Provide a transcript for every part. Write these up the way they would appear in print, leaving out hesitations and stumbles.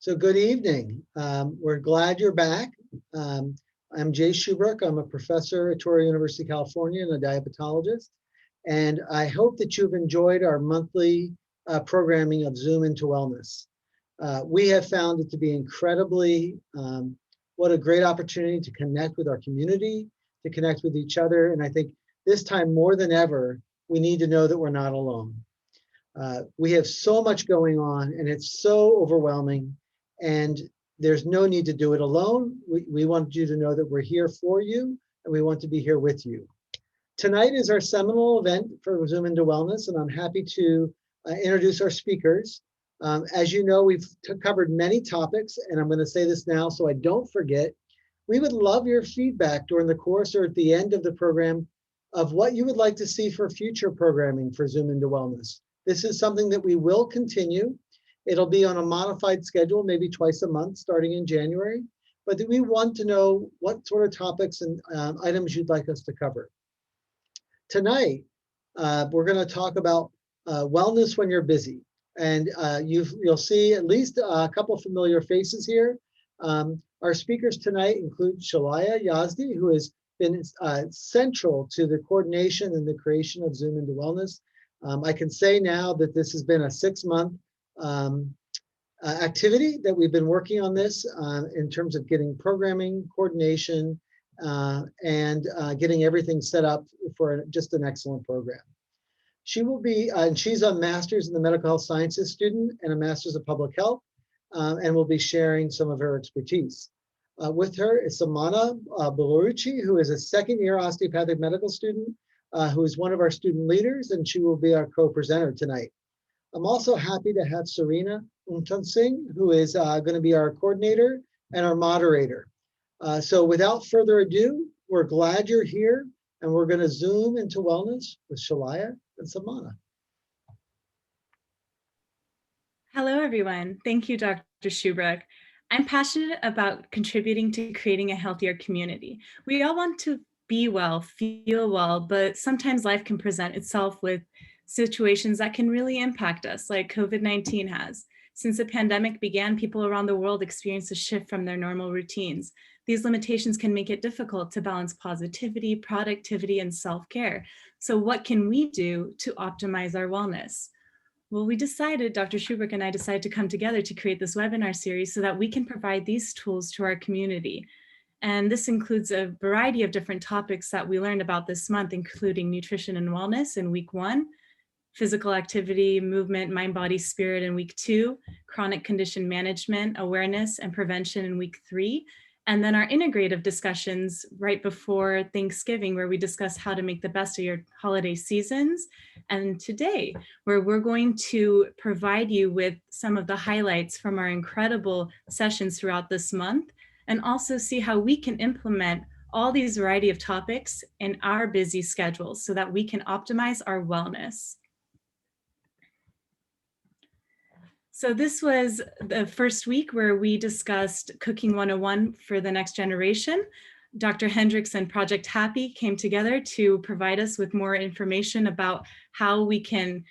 So good evening. We're glad you're back. I'm Jay Schubrook. I'm a professor at Touro University, California, and a diabetologist. And I hope that you've enjoyed our monthly programming of Zoom into Wellness. We have found it to be incredibly, what a great opportunity to connect with our community, to connect with each other. And I think this time more than ever, we need to know that we're not alone. We have so much going on and it's so overwhelming, and there's no need to do it alone. We want you to know that we're here for you and we want to be here with you. Tonight is our seminal event for Zoom into Wellness, and I'm happy to introduce our speakers. As you know, we've covered many topics, and I'm going to say this now so I don't forget. We would love your feedback during the course or at the end of the program of what you would like to see for future programming for Zoom into Wellness. This is something that we will continue. It'll be on a modified schedule, maybe twice a month starting in January, but we want to know what sort of topics and items you'd like us to cover. Tonight, we're going to talk about wellness when you're busy. And you'll see at least a couple familiar faces here. Our speakers tonight include Shalaya Yazdi, who has been central to the coordination and the creation of Zoom into Wellness. I can say now that this has been a 6-month activity that we've been working on this in terms of getting programming, coordination, and getting everything set up for just an excellent program. She will be, and she's a master's in the medical health sciences student and a master's of public health, and will be sharing some of her expertise. With her is Samana Beluruchi, who is a second-year osteopathic medical student, who is one of our student leaders, and she will be our co-presenter tonight. I'm also happy to have Serena Singh, who is going to be our coordinator and our moderator. So without further ado, we're glad you're here, and we're going to Zoom into Wellness with Shalaya and Samana. Hello, everyone. Thank you, Dr. Schubrook. I'm passionate about contributing to creating a healthier community. We all want to be well, feel well, but sometimes life can present itself with situations that can really impact us, like COVID-19 has. Since the pandemic began, people around the world experienced a shift from their normal routines. These limitations can make it difficult to balance positivity, productivity, and self-care. So what can we do to optimize our wellness? Well, Dr. Schubrook and I decided to come together to create this webinar series so that we can provide these tools to our community. And this includes a variety of different topics that we learned about this month, including nutrition and wellness in week 1, physical activity, movement, mind, body, spirit in week 2, chronic condition management, awareness, and prevention in week 3, and then our integrative discussions right before Thanksgiving, where we discuss how to make the best of your holiday seasons. And today, where we're going to provide you with some of the highlights from our incredible sessions throughout this month, and also see how we can implement all these variety of topics in our busy schedules so that we can optimize our wellness. So this was the first week where we discussed Cooking 101 for the next generation. Dr. Hendricks and Project Happy came together to provide us with more information about how we can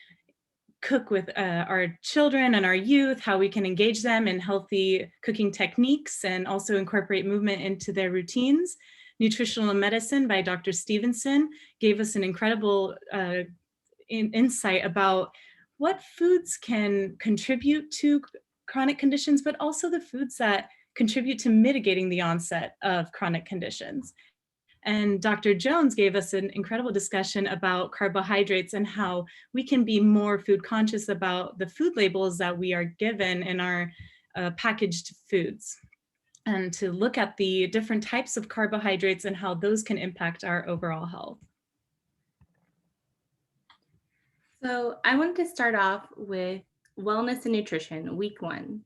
cook with our children and our youth, how we can engage them in healthy cooking techniques and also incorporate movement into their routines. Nutritional Medicine by Dr. Stevenson gave us an incredible insight about what foods can contribute to chronic conditions, but also the foods that contribute to mitigating the onset of chronic conditions. And Dr. Jones gave us an incredible discussion about carbohydrates and how we can be more food conscious about the food labels that we are given in our packaged foods, and to look at the different types of carbohydrates and how those can impact our overall health. So I wanted to start off with wellness and nutrition, week 1.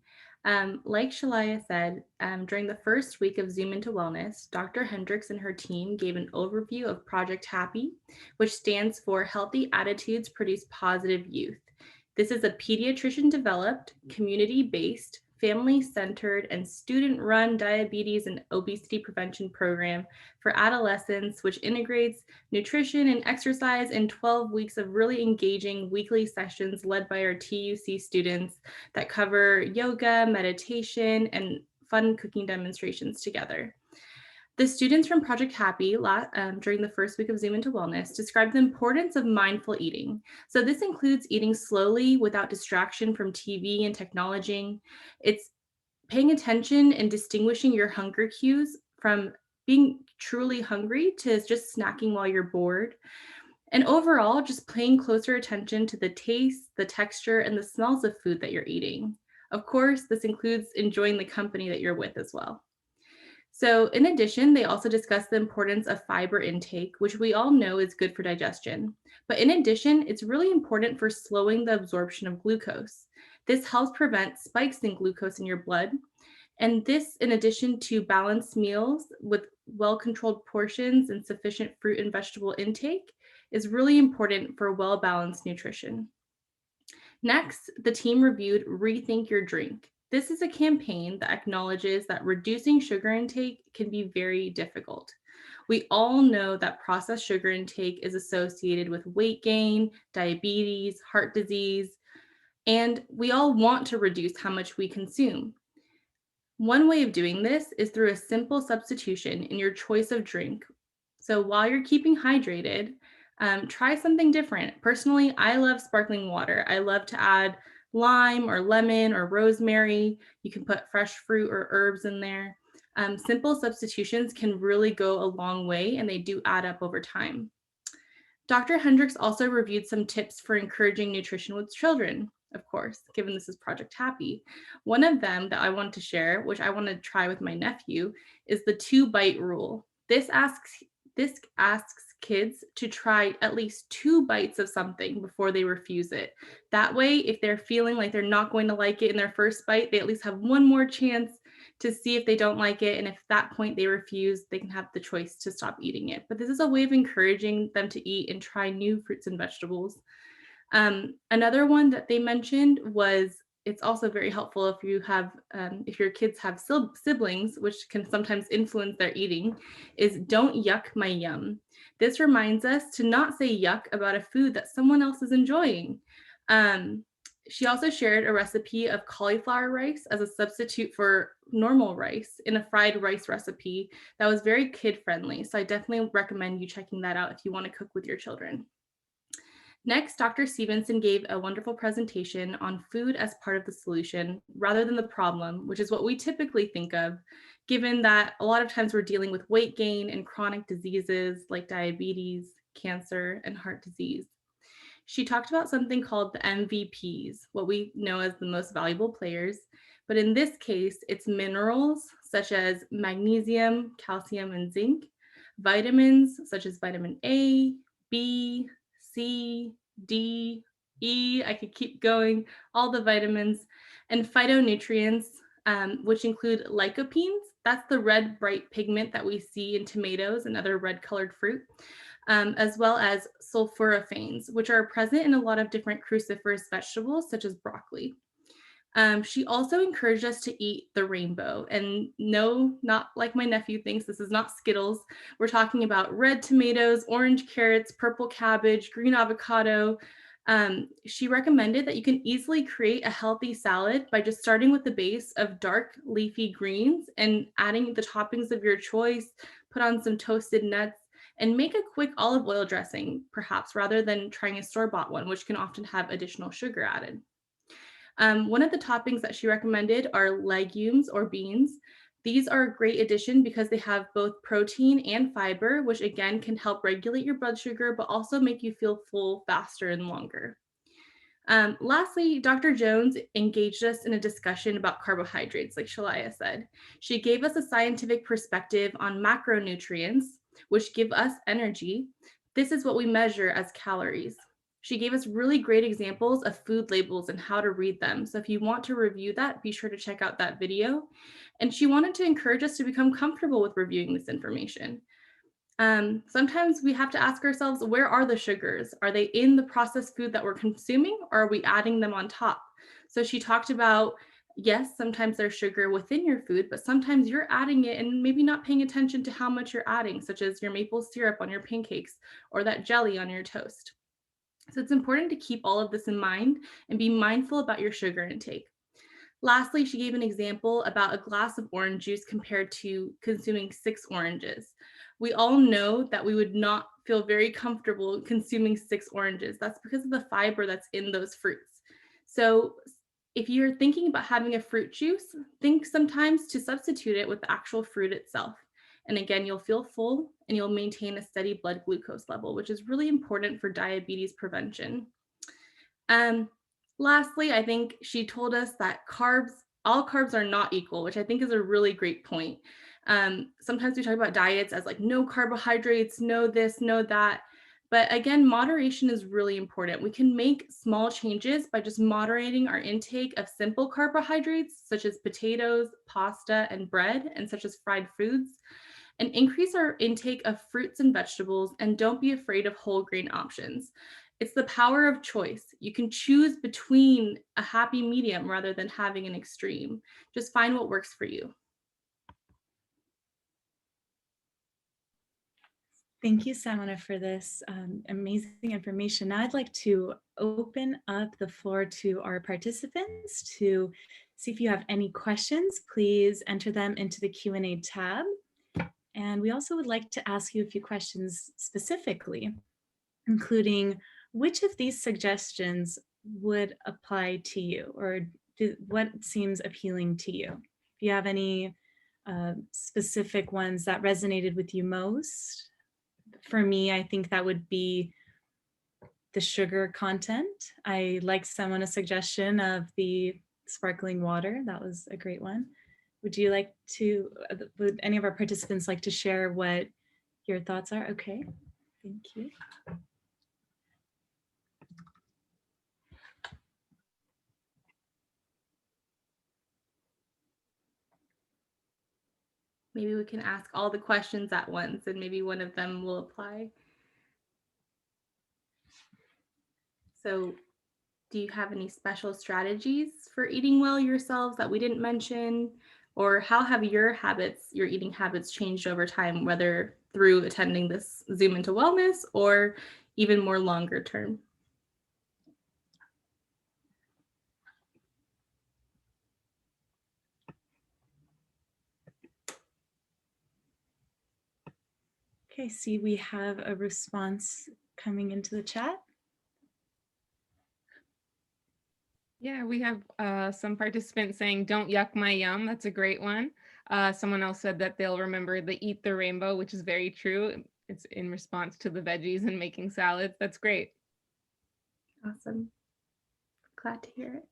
Like Shalaya said, during the first week of Zoom into Wellness, Dr. Hendricks and her team gave an overview of Project Happy, which stands for Healthy Attitudes Produce Positive Youth. This is a pediatrician-developed, community-based family-centered, and student-run diabetes and obesity prevention program for adolescents, which integrates nutrition and exercise in 12 weeks of really engaging weekly sessions led by our TUC students that cover yoga, meditation, and fun cooking demonstrations together. The students from Project Happy during the first week of Zoom into Wellness described the importance of mindful eating. So this includes eating slowly without distraction from TV and technology. It's paying attention and distinguishing your hunger cues from being truly hungry to just snacking while you're bored. And overall, just paying closer attention to the taste, the texture, and the smells of food that you're eating. Of course, this includes enjoying the company that you're with as well. So in addition, they also discuss the importance of fiber intake, which we all know is good for digestion. But in addition, it's really important for slowing the absorption of glucose. This helps prevent spikes in glucose in your blood. And this, in addition to balanced meals with well-controlled portions and sufficient fruit and vegetable intake, is really important for well-balanced nutrition. Next, the team reviewed Rethink Your Drink. This is a campaign that acknowledges that reducing sugar intake can be very difficult. We all know that processed sugar intake is associated with weight gain, diabetes, heart disease, and we all want to reduce how much we consume. One way of doing this is through a simple substitution in your choice of drink. So while you're keeping hydrated, try something different. Personally, I love sparkling water. I love to add lime or lemon or rosemary. You can put fresh fruit or herbs in there. Simple substitutions can really go a long way, and they do add up over time. Dr. Hendricks also reviewed some tips for encouraging nutrition with children, of course, given this is Project Happy. One of them that I want to share, which I want to try with my nephew, is the 2-bite rule. This asks kids to try at least 2 bites of something before they refuse it. That way, if they're feeling like they're not going to like it in their first bite, they at least have one more chance to see if they don't like it. And if at that point they refuse, they can have the choice to stop eating it. But this is a way of encouraging them to eat and try new fruits and vegetables. Another one that they mentioned was it's also very helpful if you have, if your kids have siblings, which can sometimes influence their eating, is don't yuck my yum. This reminds us to not say yuck about a food that someone else is enjoying. She also shared a recipe of cauliflower rice as a substitute for normal rice in a fried rice recipe that was very kid friendly. So I definitely recommend you checking that out if you want to cook with your children. Next, Dr. Stevenson gave a wonderful presentation on food as part of the solution rather than the problem, which is what we typically think of, given that a lot of times we're dealing with weight gain and chronic diseases like diabetes, cancer, and heart disease. She talked about something called the MVPs, what we know as the most valuable players, but in this case, it's minerals such as magnesium, calcium, and zinc, vitamins such as vitamin A, B, C, D, E, I could keep going, all the vitamins, and phytonutrients, which include lycopenes. That's the red bright pigment that we see in tomatoes and other red colored fruit, as well as sulforaphanes, which are present in a lot of different cruciferous vegetables, such as broccoli. She also encouraged us to eat the rainbow. And no, not like my nephew thinks, this is not Skittles. We're talking about red tomatoes, orange carrots, purple cabbage, green avocado. She recommended that you can easily create a healthy salad by just starting with the base of dark leafy greens and adding the toppings of your choice, put on some toasted nuts, and make a quick olive oil dressing, perhaps, rather than trying a store-bought one, which can often have additional sugar added. One of the toppings that she recommended are legumes or beans. These are a great addition because they have both protein and fiber, which again can help regulate your blood sugar, but also make you feel full faster and longer. Lastly, Dr. Jones engaged us in a discussion about carbohydrates, like Shalaya said. She gave us a scientific perspective on macronutrients, which give us energy. This is what we measure as calories. She gave us really great examples of food labels and how to read them. So if you want to review that, be sure to check out that video. And she wanted to encourage us to become comfortable with reviewing this information. Sometimes we have to ask ourselves, where are the sugars? Are they in the processed food that we're consuming, or are we adding them on top? So she talked about yes, sometimes there's sugar within your food, but sometimes you're adding it and maybe not paying attention to how much you're adding, such as your maple syrup on your pancakes or that jelly on your toast. So it's important to keep all of this in mind and be mindful about your sugar intake. Lastly, she gave an example about a glass of orange juice compared to consuming 6 oranges. We all know that we would not feel very comfortable consuming 6 oranges. That's because of the fiber that's in those fruits. So if you're thinking about having a fruit juice, think sometimes to substitute it with the actual fruit itself. And again, you'll feel full and you'll maintain a steady blood glucose level, which is really important for diabetes prevention. Um, Lastly, I think she told us that all carbs are not equal, which I think is a really great point. Sometimes we talk about diets as like no carbohydrates, no this, no that. But again, moderation is really important. We can make small changes by just moderating our intake of simple carbohydrates, such as potatoes, pasta, and bread, and such as fried foods, and increase our intake of fruits and vegetables, and don't be afraid of whole grain options. It's the power of choice. You can choose between a happy medium rather than having an extreme. Just find what works for you. Thank you, Samana, for this amazing information. Now I'd like to open up the floor to our participants to see if you have any questions. Please enter them into the Q&A tab. And we also would like to ask you a few questions specifically, including which of these suggestions would apply to you, or what seems appealing to you? If you have any specific ones that resonated with you most. For me, I think that would be the sugar content. I like Simona's suggestion of the sparkling water. That was a great one. Would any of our participants like to share what your thoughts are? Okay, thank you. Maybe we can ask all the questions at once and maybe one of them will apply. So do you have any special strategies for eating well yourselves that we didn't mention? Or how have your eating habits changed over time, whether through attending this Zoom into Wellness or even more longer term? Okay, see, we have a response coming into the chat. Yeah, we have some participants saying, "Don't yuck my yum." That's a great one. Someone else said that they'll remember the eat the rainbow, which is very true. It's in response to the veggies and making salads. That's great. Awesome. Glad to hear it.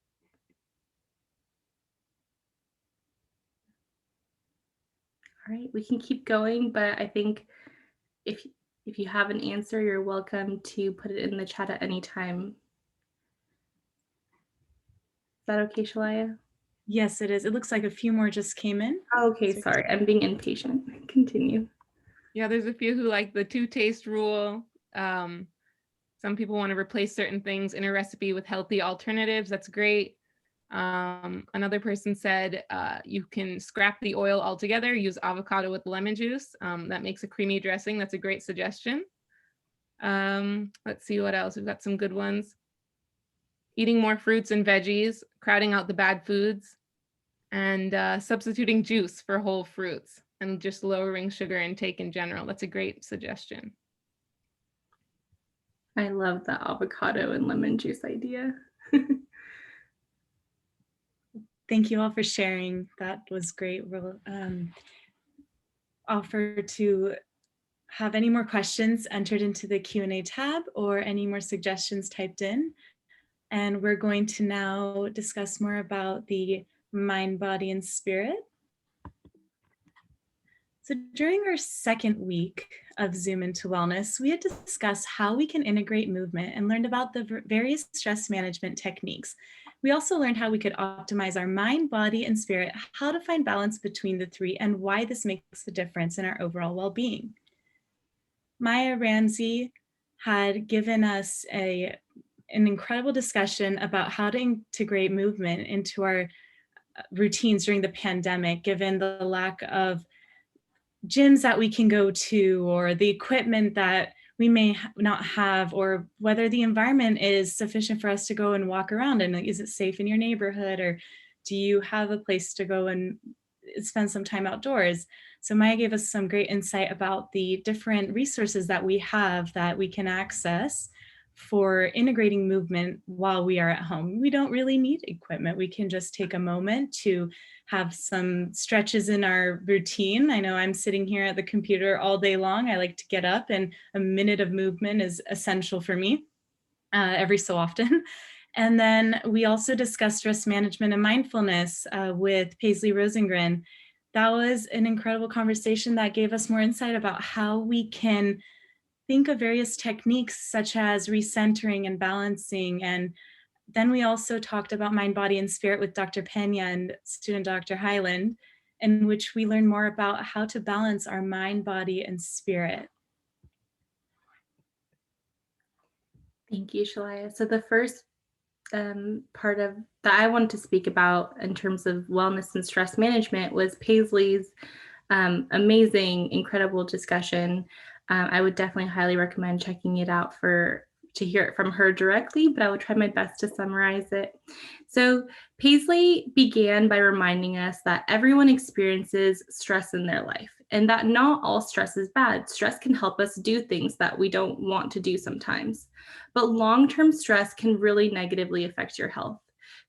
All right, we can keep going, but I think if you have an answer, you're welcome to put it in the chat at any time. Is that okay, Shalaya? Yes, it is. It looks like a few more just came in. Okay, sorry, I'm being impatient. Continue. Yeah, there's a few who like the 2-taste rule. Some people want to replace certain things in a recipe with healthy alternatives. That's great. Another person said you can scrap the oil altogether, use avocado with lemon juice. That makes a creamy dressing. That's a great suggestion. Let's see what else. We've got some good ones. Eating more fruits and veggies, crowding out the bad foods, and substituting juice for whole fruits, and just lowering sugar intake in general. That's a great suggestion. I love the avocado and lemon juice idea. Thank you all for sharing. That was great. We'll offer to have any more questions entered into the Q&A tab or any more suggestions typed in. And we're going to now discuss more about the mind, body, and spirit. So during our second week of Zoom into Wellness, we had discussed how we can integrate movement and learned about the various stress management techniques. We also learned how we could optimize our mind, body, and spirit, how to find balance between the three, and why this makes a difference in our overall well-being. Maya Ramsey had given us an incredible discussion about how to integrate movement into our routines during the pandemic, given the lack of gyms that we can go to, or the equipment that we may not have, or whether the environment is sufficient for us to go and walk around, and is it safe in your neighborhood, or do you have a place to go and spend some time outdoors? So Maya gave us some great insight about the different resources that we have that we can access for integrating movement while we are at home. We don't really need equipment. We can just take a moment to have some stretches in our routine. I know I'm sitting here at the computer all day long. I like to get up, and a minute of movement is essential for me every so often. And then we also discussed stress management and mindfulness with Paisley Rosengren. That was an incredible conversation that gave us more insight about how we can think of various techniques such as recentering and balancing. And then we also talked about mind, body, and spirit with Dr. Pena and student Dr. Highland, in which we learn more about how to balance our mind, body, and spirit. Thank you, Shalaya. So the first part of that I wanted to speak about in terms of wellness and stress management was Paisley's amazing, incredible discussion. I would definitely highly recommend checking it out to hear it from her directly, but I would try my best to summarize it. So Paisley began by reminding us that everyone experiences stress in their life, and that not all stress is bad. Stress can help us do things that we don't want to do sometimes, but long-term stress can really negatively affect your health.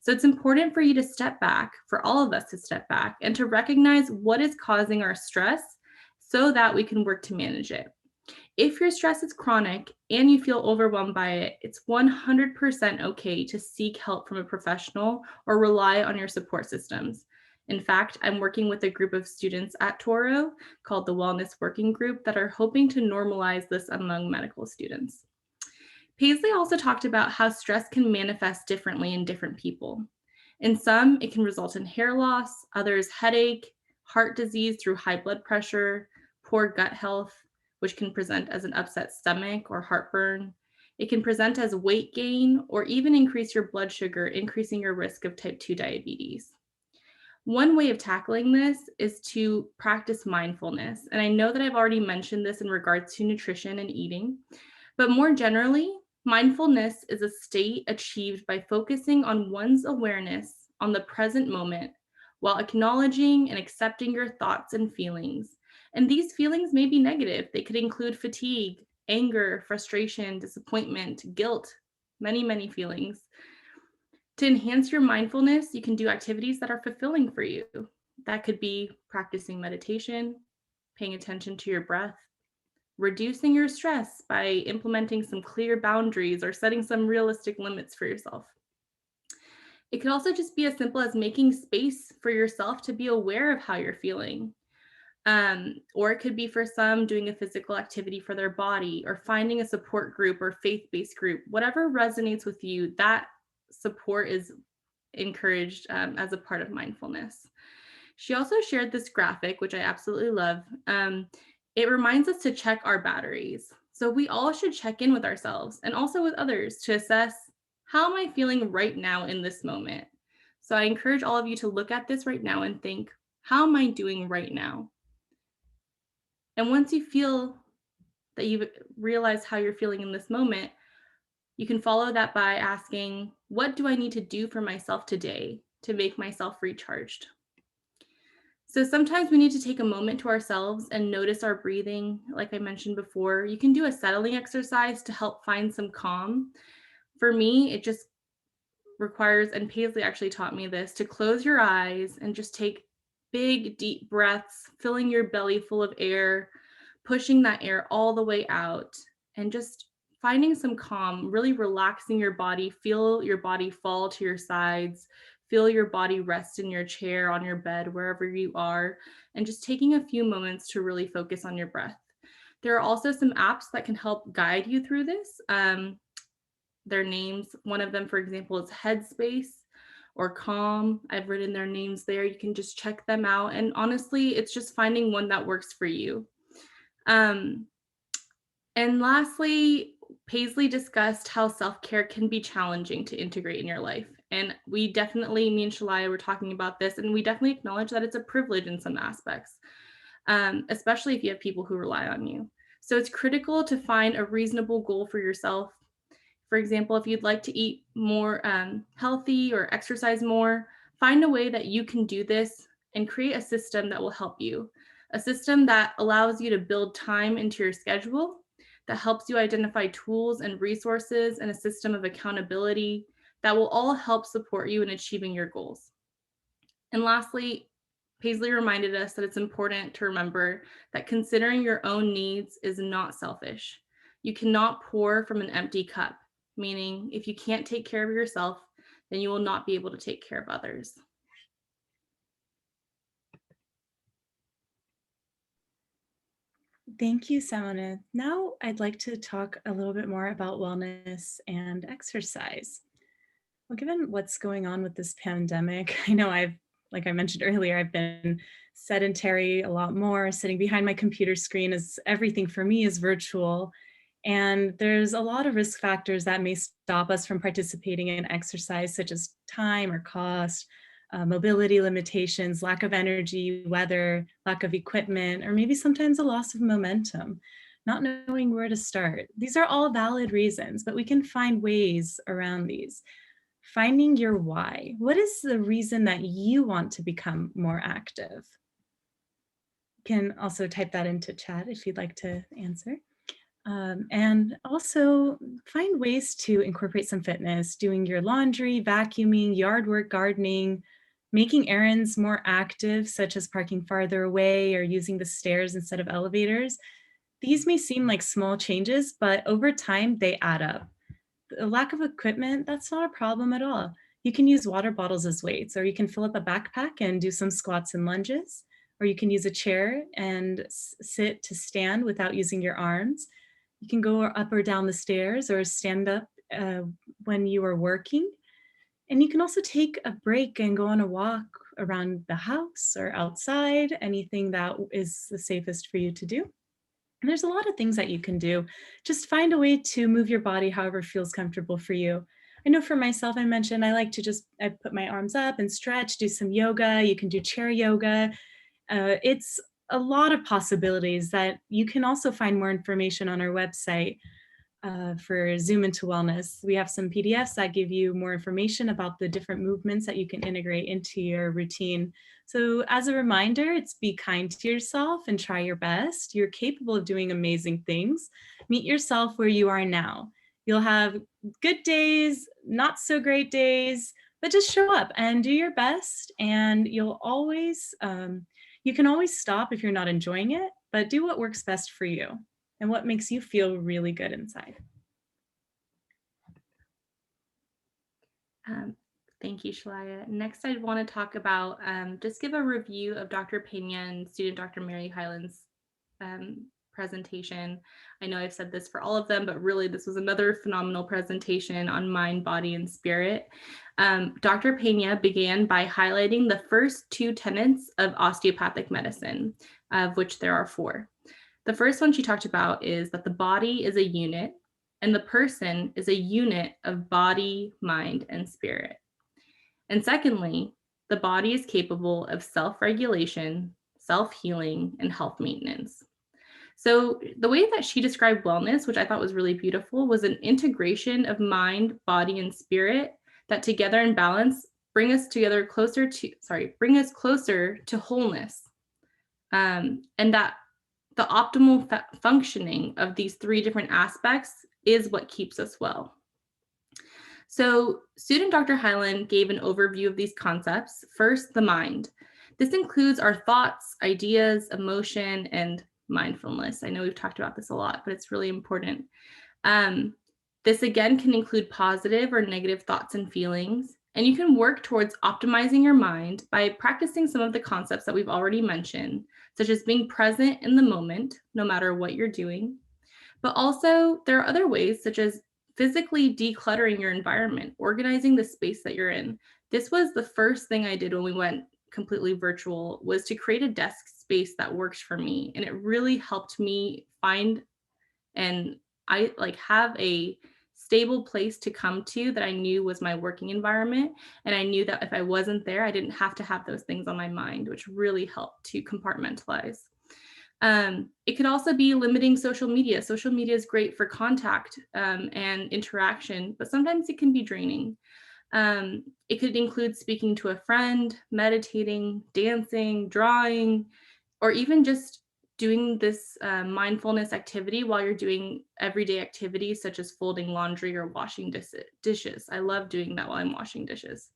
So it's important for you to step back, for all of us to step back, and to recognize what is causing our stress so that we can work to manage it. If your stress is chronic and you feel overwhelmed by it, it's 100% okay to seek help from a professional or rely on your support systems. In fact, I'm working with a group of students at Touro called the Wellness Working Group that are hoping to normalize this among medical students. Paisley also talked about how stress can manifest differently in different people. In some, it can result in hair loss, others headache, heart disease through high blood pressure, poor gut health, which can present as an upset stomach or heartburn. It can present as weight gain or even increase your blood sugar, increasing your risk of type 2 diabetes. One way of tackling this is to practice mindfulness. And I know that I've already mentioned this in regards to nutrition and eating, but more generally, mindfulness is a state achieved by focusing on one's awareness on the present moment while acknowledging and accepting your thoughts and feelings. And these feelings may be negative. They could include fatigue, anger, frustration, disappointment, guilt, many, many feelings. To enhance your mindfulness, you can do activities that are fulfilling for you. That could be practicing meditation, paying attention to your breath, reducing your stress by implementing some clear boundaries or setting some realistic limits for yourself. It could also just be as simple as making space for yourself to be aware of how you're feeling. Or it could be for some doing a physical activity for their body, or finding a support group or faith-based group. Whatever resonates with you, that support is encouraged as a part of mindfulness. She also shared this graphic, which I absolutely love. It reminds us to check our batteries. So we all should check in with ourselves and also with others to assess, how am I feeling right now in this moment? So I encourage all of you to look at this right now and think, how am I doing right now? And once you feel that you've realized how you're feeling in this moment, you can follow that by asking, what do I need to do for myself today to make myself recharged? So sometimes we need to take a moment to ourselves and notice our breathing. Like I mentioned before, you can do a settling exercise to help find some calm. For me, it just requires, and Paisley actually taught me this, to close your eyes and just take big, deep breaths, filling your belly full of air, pushing that air all the way out, and just finding some calm, really relaxing your body. Feel your body fall to your sides, feel your body rest in your chair, on your bed, wherever you are, and just taking a few moments to really focus on your breath. There are also some apps that can help guide you through this. Their names, one of them, for example, is Headspace or Calm. I've written their names there. You can just check them out. And honestly, it's just finding one that works for you. And lastly, Paisley discussed how self-care can be challenging to integrate in your life. And we definitely, me and Shalaya were talking about this, and we definitely acknowledge that it's a privilege in some aspects, especially if you have people who rely on you. So it's critical to find a reasonable goal for yourself. For example, if you'd like to eat more healthy or exercise more, find a way that you can do this and create a system that will help you. A system that allows you to build time into your schedule, that helps you identify tools and resources, and a system of accountability that will all help support you in achieving your goals. And lastly, Paisley reminded us that it's important to remember that considering your own needs is not selfish. You cannot pour from an empty cup, meaning if you can't take care of yourself, then you will not be able to take care of others. Thank you, Samana. Now I'd like to talk a little bit more about wellness and exercise. Well, given what's going on with this pandemic, I know like I mentioned earlier, I've been sedentary a lot more, sitting behind my computer screen, as everything for me is virtual. And there's a lot of risk factors that may stop us from participating in exercise, such as time or cost, mobility limitations, lack of energy, weather, lack of equipment, or maybe sometimes a loss of momentum, not knowing where to start. These are all valid reasons, but we can find ways around these. Finding your why. What is the reason that you want to become more active? You can also type that into chat if you'd like to answer. And also find ways to incorporate some fitness, doing your laundry, vacuuming, yard work, gardening, making errands more active, such as parking farther away or using the stairs instead of elevators. These may seem like small changes, but over time they add up. A lack of equipment, that's not a problem at all. You can use water bottles as weights, or you can fill up a backpack and do some squats and lunges, or you can use a chair and sit to stand without using your arms. You can go up or down the stairs or stand up when you are working. And you can also take a break and go on a walk around the house or outside, anything that is the safest for you to do. And there's a lot of things that you can do. Just find a way to move your body however feels comfortable for you. I know for myself, I mentioned I like to I put my arms up and stretch, do some yoga. You can do chair yoga. It's a lot of possibilities that you can also find more information on our website for Zoom into Wellness. We have some PDFs that give you more information about the different movements that you can integrate into your routine. So as a reminder, it's be kind to yourself and try your best. You're capable of doing amazing things. Meet yourself where you are now. You'll have good days, not so great days, but just show up and do your best. And you'll always, you can always stop if you're not enjoying it, but do what works best for you and what makes you feel really good inside. Thank you, Shalaya. Next, I want to talk about, just give a review of Dr. Pena and student Dr. Mary Hyland's presentation. I know I've said this for all of them, but really this was another phenomenal presentation on mind, body, and spirit. Dr. Pena began by highlighting the first two tenets of osteopathic medicine, of which there are four. The first one she talked about is that the body is a unit and the person is a unit of body, mind, and spirit. And secondly, the body is capable of self-regulation, self-healing, and health maintenance. So the way that she described wellness, which I thought was really beautiful, was an integration of mind, body, and spirit that together in balance bring us closer to wholeness. And that the optimal functioning of these three different aspects is what keeps us well. So student Dr. Hyland gave an overview of these concepts. First, the mind. This includes our thoughts, ideas, emotion, and mindfulness. I know we've talked about this a lot, but it's really important. This again can include positive or negative thoughts and feelings. And you can work towards optimizing your mind by practicing some of the concepts that we've already mentioned, such as being present in the moment, no matter what you're doing. But also there are other ways, such as physically decluttering your environment, organizing the space that you're in. This was the first thing I did when we went completely virtual, was to create a desk space that works for me. And it really helped me find and I have a stable place to come to that I knew was my working environment. And I knew that if I wasn't there, I didn't have to have those things on my mind, which really helped to compartmentalize. It could also be limiting social media. Social media is great for contact and interaction, but sometimes it can be draining. It could include speaking to a friend, meditating, dancing, drawing, or even just doing this mindfulness activity while you're doing everyday activities such as folding laundry or washing dishes. I love doing that while I'm washing dishes.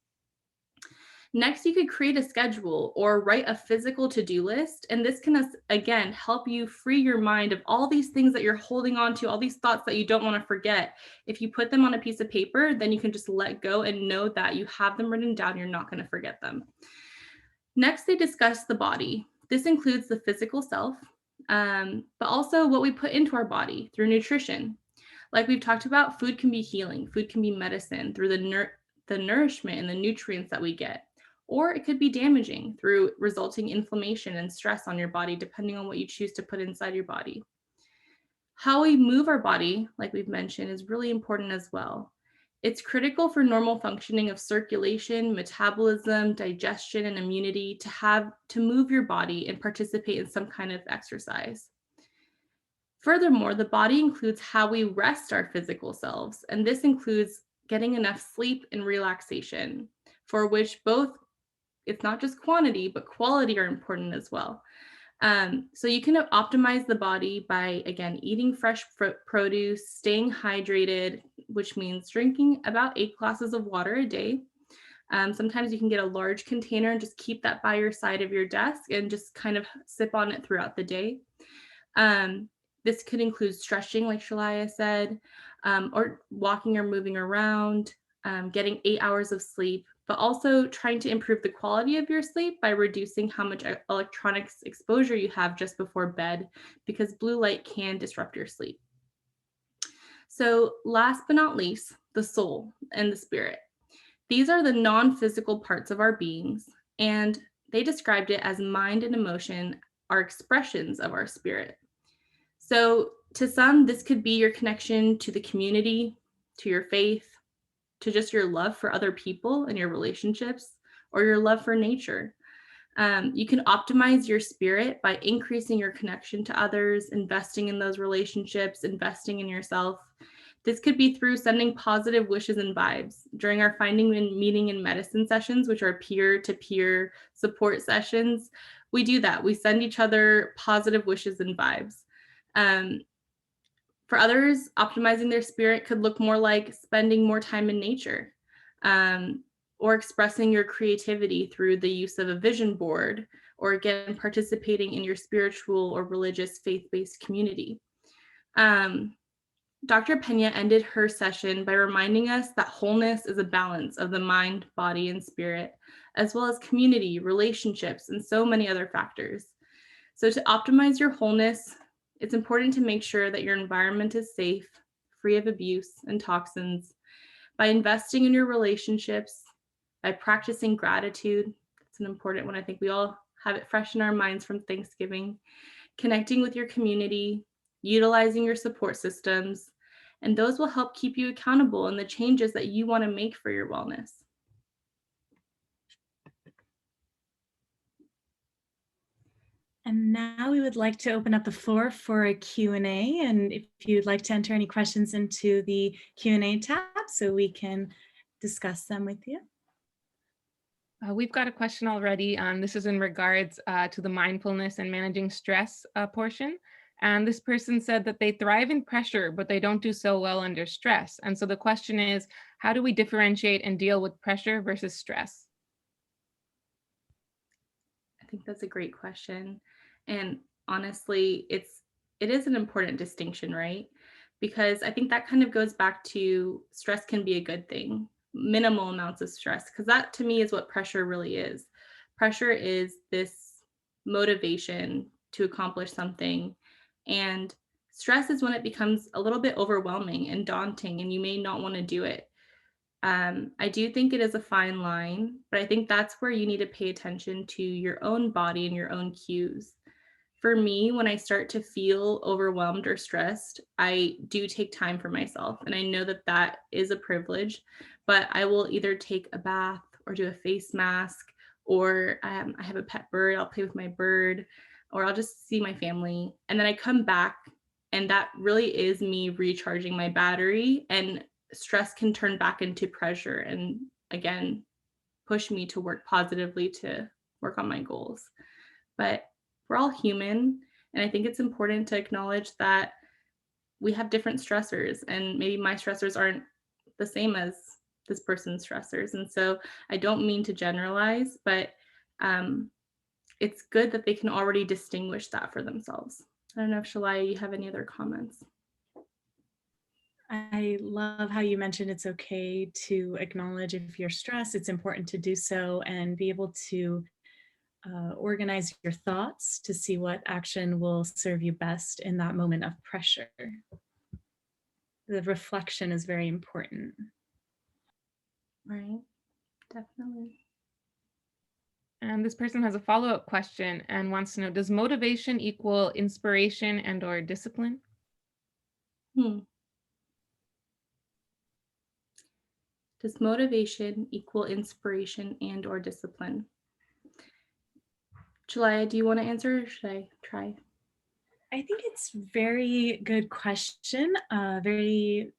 Next, you could create a schedule or write a physical to-do list. And this can, again, help you free your mind of all these things that you're holding on to, all these thoughts that you don't want to forget. If you put them on a piece of paper, then you can just let go and know that you have them written down. You're not going to forget them. Next, they discuss the body. This includes the physical self, but also what we put into our body through nutrition. Like we've talked about, food can be healing. Food can be medicine through the nourishment and the nutrients that we get. Or it could be damaging through resulting inflammation and stress on your body, depending on what you choose to put inside your body. How we move our body, like we've mentioned, is really important as well. It's critical for normal functioning of circulation, metabolism, digestion, and immunity to move your body and participate in some kind of exercise. Furthermore, the body includes how we rest our physical selves, and this includes getting enough sleep and relaxation, for which both, it's not just quantity, but quality are important as well. So you can optimize the body by, again, eating fresh produce, staying hydrated, which means drinking about 8 glasses of water a day. Sometimes you can get a large container and just keep that by your side of your desk and just kind of sip on it throughout the day. This could include stretching, like Shalaya said, or walking or moving around, getting 8 hours of sleep, but also trying to improve the quality of your sleep by reducing how much electronics exposure you have just before bed, because blue light can disrupt your sleep. So last but not least, the soul and the spirit. These are the non-physical parts of our beings, and they described it as mind and emotion are expressions of our spirit. So to some, this could be your connection to the community, to your faith, to just your love for other people and your relationships, or your love for nature. You can optimize your spirit by increasing your connection to others, investing in those relationships, investing in yourself. This could be through sending positive wishes and vibes. During our finding and meeting in medicine sessions, which are peer-to-peer support sessions, we do that. We send each other positive wishes and vibes. For others, optimizing their spirit could look more like spending more time in nature, or expressing your creativity through the use of a vision board, or again, participating in your spiritual or religious faith-based community. Dr. Pena ended her session by reminding us that wholeness is a balance of the mind, body, and spirit, as well as community, relationships, and so many other factors. So to optimize your wholeness, it's important to make sure that your environment is safe, free of abuse and toxins, by investing in your relationships, by practicing gratitude. It's an important one. I think we all have it fresh in our minds from Thanksgiving. Connecting with your community, utilizing your support systems, and those will help keep you accountable in the changes that you want to make for your wellness. And now we would like to open up the floor for a Q&A. And if you'd like to enter any questions into the Q&A tab so we can discuss them with you. We've got a question already. This is in regards to the mindfulness and managing stress portion. And this person said that they thrive in pressure, but they don't do so well under stress. And so the question is, how do we differentiate and deal with pressure versus stress? I think that's a great question. And honestly, it is an important distinction, right? Because I think that kind of goes back to stress can be a good thing, minimal amounts of stress, because that to me is what pressure really is. Pressure is this motivation to accomplish something. And stress is when it becomes a little bit overwhelming and daunting, and you may not want to do it. I do think it is a fine line, but I think that's where you need to pay attention to your own body and your own cues. For me, when I start to feel overwhelmed or stressed, I do take time for myself. And I know that that is a privilege, but I will either take a bath or do a face mask, or I have a pet bird, I'll play with my bird, or I'll just see my family. And then I come back, and that really is me recharging my battery. And stress can turn back into pressure and again, push me to work positively to work on my goals. But we're all human. And I think it's important to acknowledge that we have different stressors, and maybe my stressors aren't the same as this person's stressors. And so I don't mean to generalize, but it's good that they can already distinguish that for themselves. I don't know if Shalaya, you have any other comments? I love how you mentioned it's okay to acknowledge if you're stressed. It's important to do so and be able to organize your thoughts to see what action will serve you best in that moment of pressure. The reflection is very important. Right, definitely. And this person has a follow-up question and wants to know, does motivation equal inspiration and or discipline? Does motivation equal inspiration and or discipline? Shalaya, do you want to answer, or should I try? I think it's very good question. Very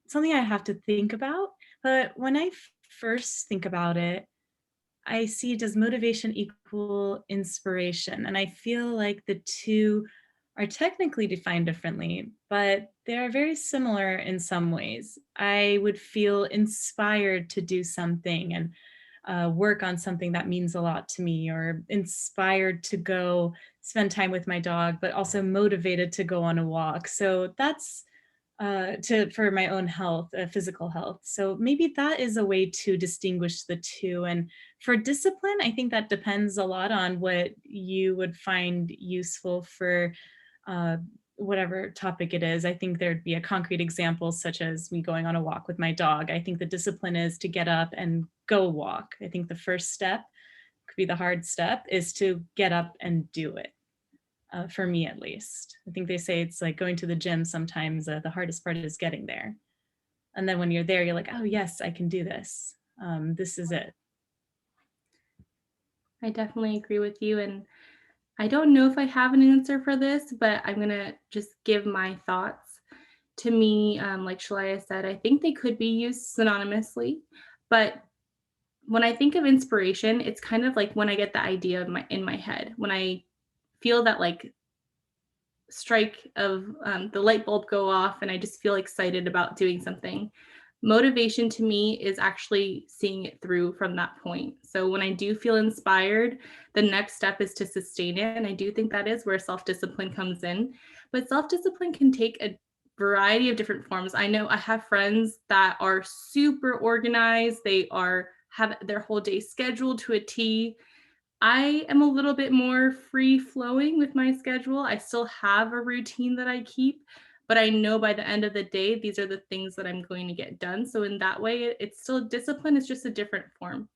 something I have to think about. But when I first think about it, I see, does motivation equal inspiration? And I feel like the two are technically defined differently, but they are very similar in some ways. I would feel inspired to do something and work on something that means a lot to me, or inspired to go spend time with my dog, but also motivated to go on a walk. So that's for my own health, physical health. So maybe that is a way to distinguish the two. And for discipline, I think that depends a lot on what you would find useful for whatever topic it is. I think there'd be a concrete example, such as me going on a walk with my dog. I think the discipline is to get up and go walk. I think the first step, could be the hard step, is to get up and do it. For me, at least. I think they say it's like going to the gym sometimes. The hardest part is getting there. And then when you're there, you're like, oh yes, I can do this. This is it. I definitely agree with you. And I don't know if I have an answer for this, but I'm going to just give my thoughts. To me, like Shalaya said, I think they could be used synonymously. But when I think of inspiration, it's kind of like when I get the idea in my head, when I feel that like strike of the light bulb go off and I just feel excited about doing something. Motivation to me is actually seeing it through from that point. So when I do feel inspired, the next step is to sustain it. And I do think that is where self-discipline comes in. But self-discipline can take a variety of different forms. I know I have friends that are super organized. They have their whole day scheduled to a T. I am a little bit more free flowing with my schedule. I still have a routine that I keep, but I know by the end of the day, these are the things that I'm going to get done. So in that way, it's still discipline, it's just a different form.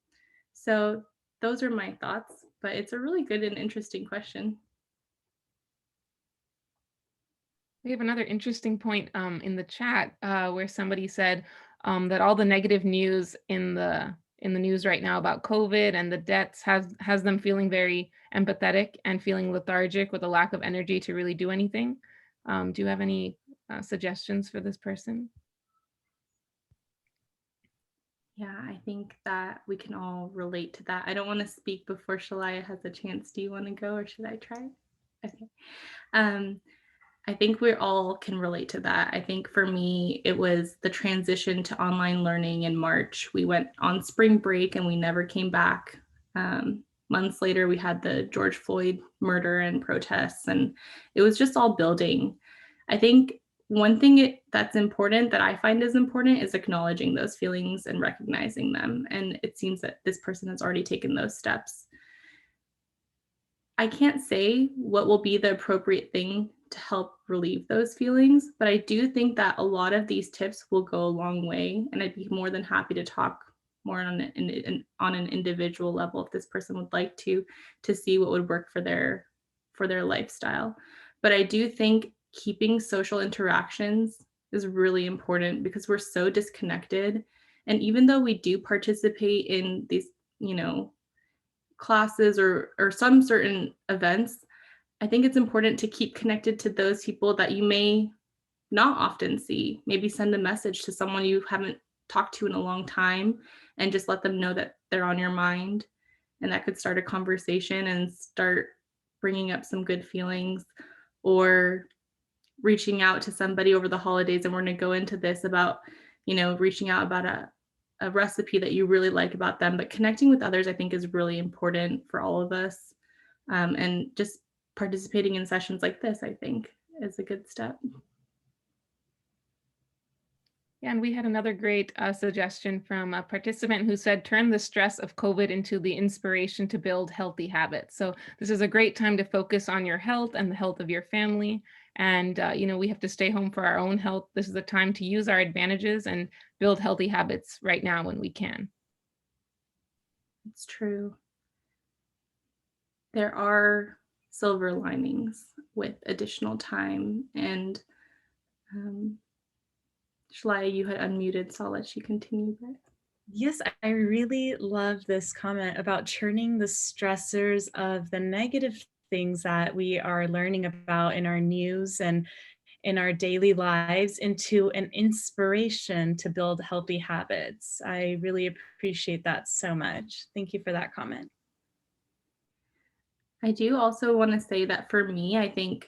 So those are my thoughts, but it's a really good and interesting question. We have another interesting point in the chat where somebody said that all the negative news in the news right now about COVID and the deaths has them feeling very empathetic and feeling lethargic with a lack of energy to really do anything. Do you have any suggestions for this person? Yeah, I think that we can all relate to that. I don't want to speak before Shalaya has a chance. Do you want to go, or should I try? Okay. I think we all can relate to that. I think for me, it was the transition to online learning in March. We went on spring break and we never came back. Months later, we had the George Floyd murder and protests, and it was just all building. I think one thing that's important, that I find is important, is acknowledging those feelings and recognizing them. And it seems that this person has already taken those steps. I can't say what will be the appropriate thing to help relieve those feelings, but I do think that a lot of these tips will go a long way, and I'd be more than happy to talk more on an individual level if this person would like to see what would work for their for their lifestyle. But I do think keeping social interactions is really important because we're so disconnected. And even though we do participate in these, classes or some certain events, I think it's important to keep connected to those people that you may not often see. Maybe send a message to someone you haven't talked to in a long time and just let them know that they're on your mind. And that could start a conversation and start bringing up some good feelings, or reaching out to somebody over the holidays. And we're going to go into this about, reaching out about a recipe that you really like about them. But connecting with others, I think, is really important for all of us. And just participating in sessions like this, I think, is a good step. Yeah, and we had another great suggestion from a participant who said, turn the stress of COVID into the inspiration to build healthy habits. So this is a great time to focus on your health and the health of your family. And, we have to stay home for our own health. This is a time to use our advantages and build healthy habits right now when we can. It's true. There are silver linings with additional time. And Shalaya, you had unmuted, so I'll let you continue. But yes, I really love this comment about turning the stressors of the negative things that we are learning about in our news and in our daily lives into an inspiration to build healthy habits. I really appreciate that so much. Thank you for that comment. I do also want to say that for me, I think,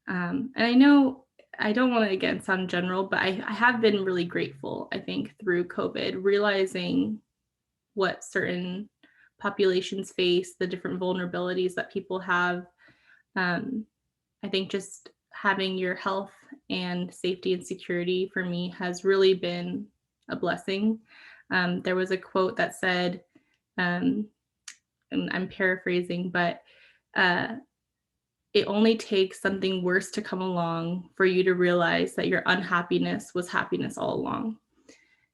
and I know I don't want to again sound general, but I have been really grateful, I think, through COVID, realizing what certain populations face, the different vulnerabilities that people have. I think just having your health and safety and security for me has really been a blessing. There was a quote that said, and I'm paraphrasing, but it only takes something worse to come along for you to realize that your unhappiness was happiness all along.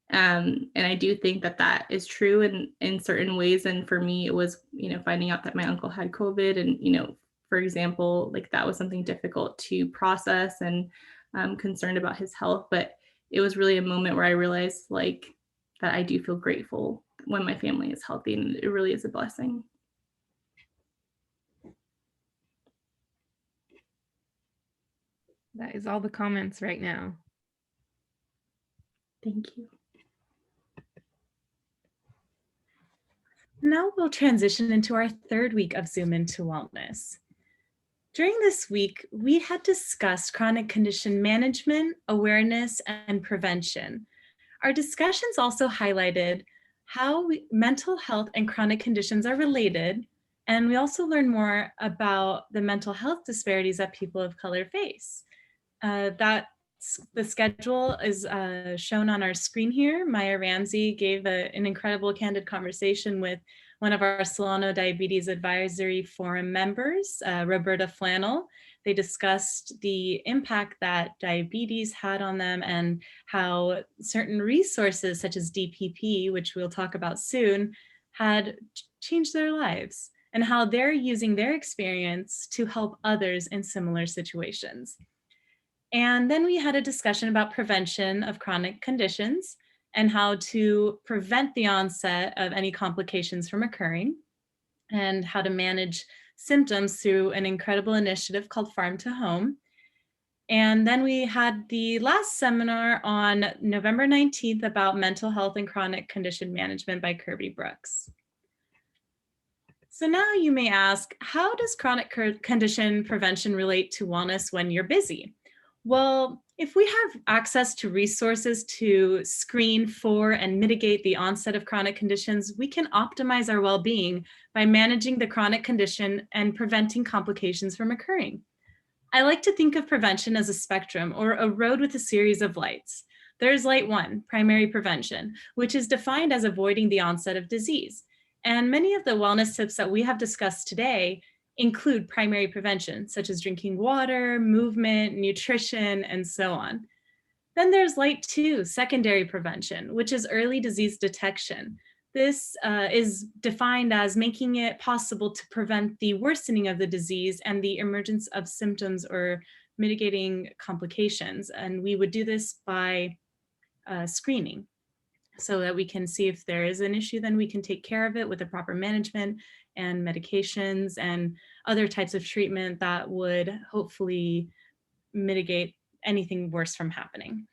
And I do think that that is true in certain ways. And for me, it was, finding out that my uncle had COVID and, for example, like that was something difficult to process, and I'm concerned about his health. But it was really a moment where I realized like that I do feel grateful when my family is healthy, and it really is a blessing. That is all the comments right now. Thank you. Now we'll transition into our third week of Zoom into Wellness. During this week, we had discussed chronic condition management, awareness, and prevention. Our discussions also highlighted how mental health and chronic conditions are related, and we also learned more about the mental health disparities that people of color face. The schedule is shown on our screen here. Maya Ramsey gave an incredible candid conversation with one of our Solano Diabetes Advisory Forum members, Roberta Flannel. They discussed the impact that diabetes had on them and how certain resources such as DPP, which we'll talk about soon, had changed their lives and how they're using their experience to help others in similar situations. And then we had a discussion about prevention of chronic conditions and how to prevent the onset of any complications from occurring, and how to manage symptoms through an incredible initiative called Farm to Home. And then we had the last seminar on November 19th about mental health and chronic condition management by Kirby Brooks. So now you may ask, how does chronic condition prevention relate to wellness when you're busy? Well, if we have access to resources to screen for and mitigate the onset of chronic conditions, we can optimize our well-being by managing the chronic condition and preventing complications from occurring. I like to think of prevention as a spectrum or a road with a series of lights. There's light 1, primary prevention, which is defined as avoiding the onset of disease. And many of the wellness tips that we have discussed today include primary prevention, such as drinking water, movement, nutrition, and so on. Then there's light 2, secondary prevention, which is early disease detection. This is defined as making it possible to prevent the worsening of the disease and the emergence of symptoms or mitigating complications. And we would do this by screening, so that we can see if there is an issue, then we can take care of it with the proper management and medications and other types of treatment that would hopefully mitigate anything worse from happening.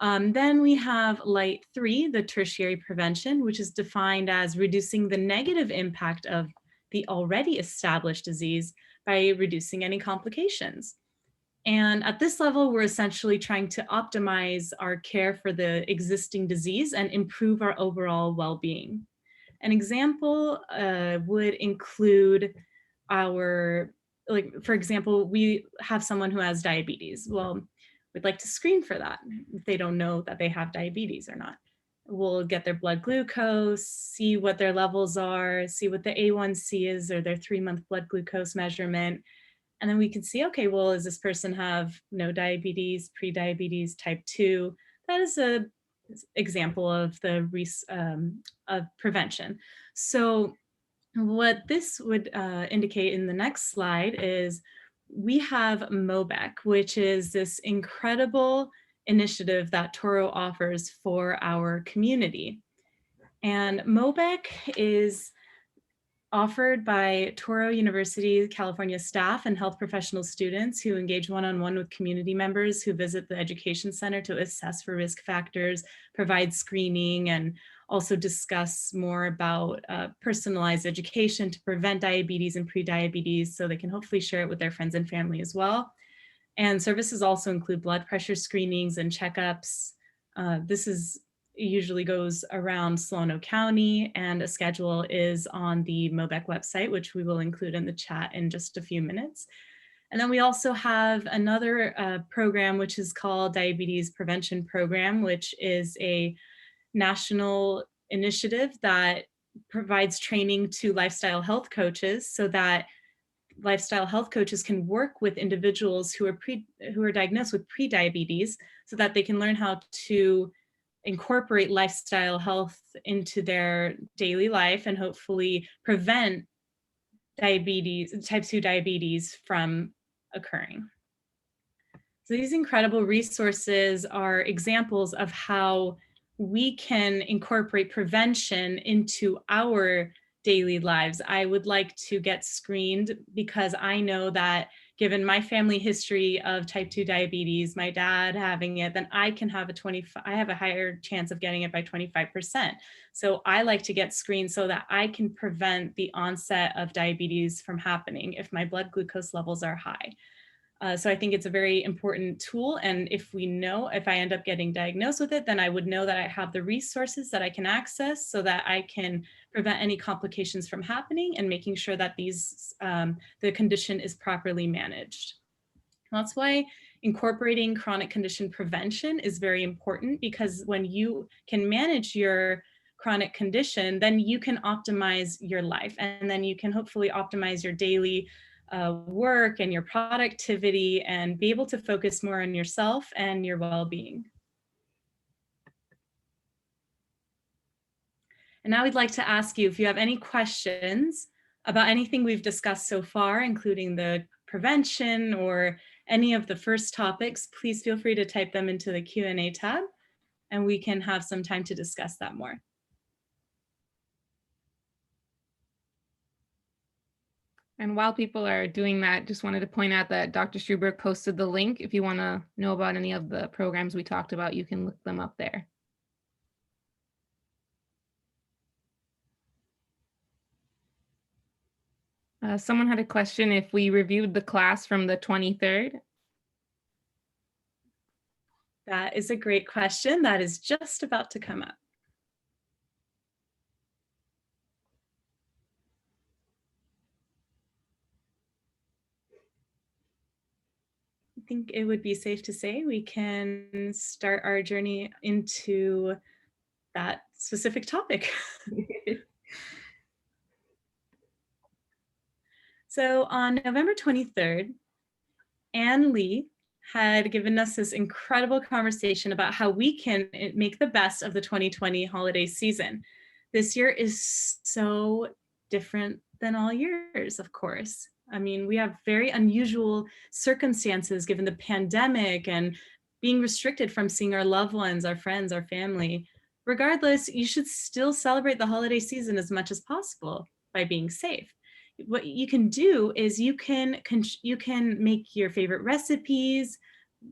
Then we have light 3, the tertiary prevention, which is defined as reducing the negative impact of the already established disease by reducing any complications. And at this level, we're essentially trying to optimize our care for the existing disease and improve our overall well-being. An example would include for example, we have someone who has diabetes. Well, we'd like to screen for that if they don't know that they have diabetes or not. We'll get their blood glucose, see what their levels are, see what the A1C is or their 3-month blood glucose measurement. And then we can see, okay, well, does this person have no diabetes, pre-diabetes, type 2? That is an example of of prevention. So what this would indicate in the next slide is we have MOBEC, which is this incredible initiative that Touro offers for our community. And MOBEC is offered by Touro University, California staff and health professional students who engage one-on-one with community members who visit the education center to assess for risk factors, provide screening, and also discuss more about personalized education to prevent diabetes and prediabetes, so they can hopefully share it with their friends and family as well. And services also include blood pressure screenings and checkups. This usually goes around Solano County, and a schedule is on the MOBEC website, which we will include in the chat in just a few minutes. And then we also have another program, which is called Diabetes Prevention Program, which is a national initiative that provides training to lifestyle health coaches so that lifestyle health coaches can work with individuals who are diagnosed with prediabetes so that they can learn how to incorporate lifestyle health into their daily life and hopefully prevent diabetes, type 2 diabetes from occurring. So these incredible resources are examples of how we can incorporate prevention into our daily lives. I would like to get screened because I know that given my family history of type 2 diabetes, my dad having it, then I can have I have a higher chance of getting it by 25%. So I like to get screened so that I can prevent the onset of diabetes from happening if my blood glucose levels are high. So I think it's a very important tool. And if I end up getting diagnosed with it, then I would know that I have the resources that I can access so that I can prevent any complications from happening and making sure that the condition is properly managed. That's why incorporating chronic condition prevention is very important, because when you can manage your chronic condition, then you can optimize your life, and then you can hopefully optimize your daily work and your productivity and be able to focus more on yourself and your well-being. And now we'd like to ask you if you have any questions about anything we've discussed so far, including the prevention or any of the first topics, please feel free to type them into the Q&A tab and we can have some time to discuss that more. And while people are doing that, just wanted to point out that Dr. Schuberg posted the link. If you want to know about any of the programs we talked about, you can look them up there. Someone had a question if we reviewed the class from the 23rd. That is a great question. That is just about to come up. I think it would be safe to say we can start our journey into that specific topic. So on November 23rd, Ann Lee had given us this incredible conversation about how we can make the best of the 2020 holiday season. this year is so different than all years, of course. I mean, we have very unusual circumstances given the pandemic and being restricted from seeing our loved ones, our friends, our family. Regardless, you should still celebrate the holiday season as much as possible by being safe. What you can do is you can make your favorite recipes,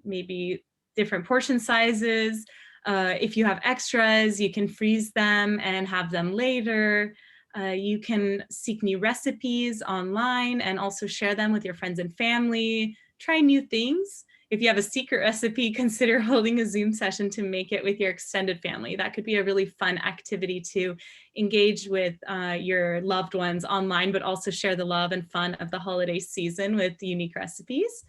maybe different portion sizes. If you have extras, you can freeze them and have them later. You can seek new recipes online and also share them with your friends and family. Try new things. If you have a secret recipe, consider holding a Zoom session to make it with your extended family. That could be a really fun activity to engage with your loved ones online, but also share the love and fun of the holiday season with unique recipes.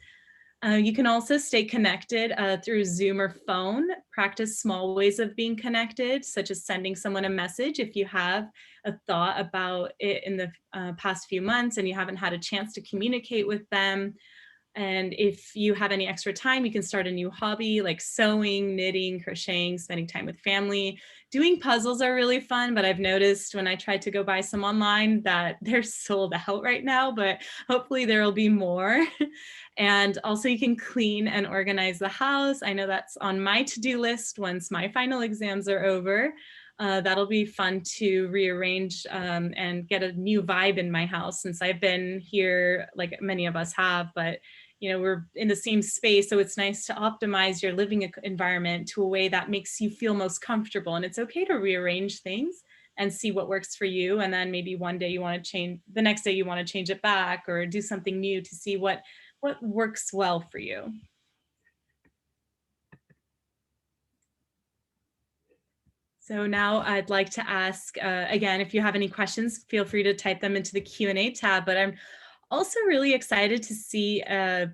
You can also stay connected through Zoom or phone. Practice small ways of being connected, such as sending someone a message if you have a thought about it in the past few months and you haven't had a chance to communicate with them. And if you have any extra time, you can start a new hobby like sewing, knitting, crocheting, spending time with family. Doing puzzles are really fun, but I've noticed when I tried to go buy some online that they're sold out right now, but hopefully there will be more. And also you can clean and organize the house. I know that's on my to-do list once my final exams are over. That'll be fun to rearrange and get a new vibe in my house since I've been here like many of us have, but you know, we're in the same space. So it's nice to optimize your living environment to a way that makes you feel most comfortable. And it's okay to rearrange things and see what works for you. And then maybe one day you want to change, the next day you want to change it back or do something new to see what works well for you. So now I'd like to ask, again, if you have any questions, feel free to type them into the Q&A tab, but I'm also really excited to see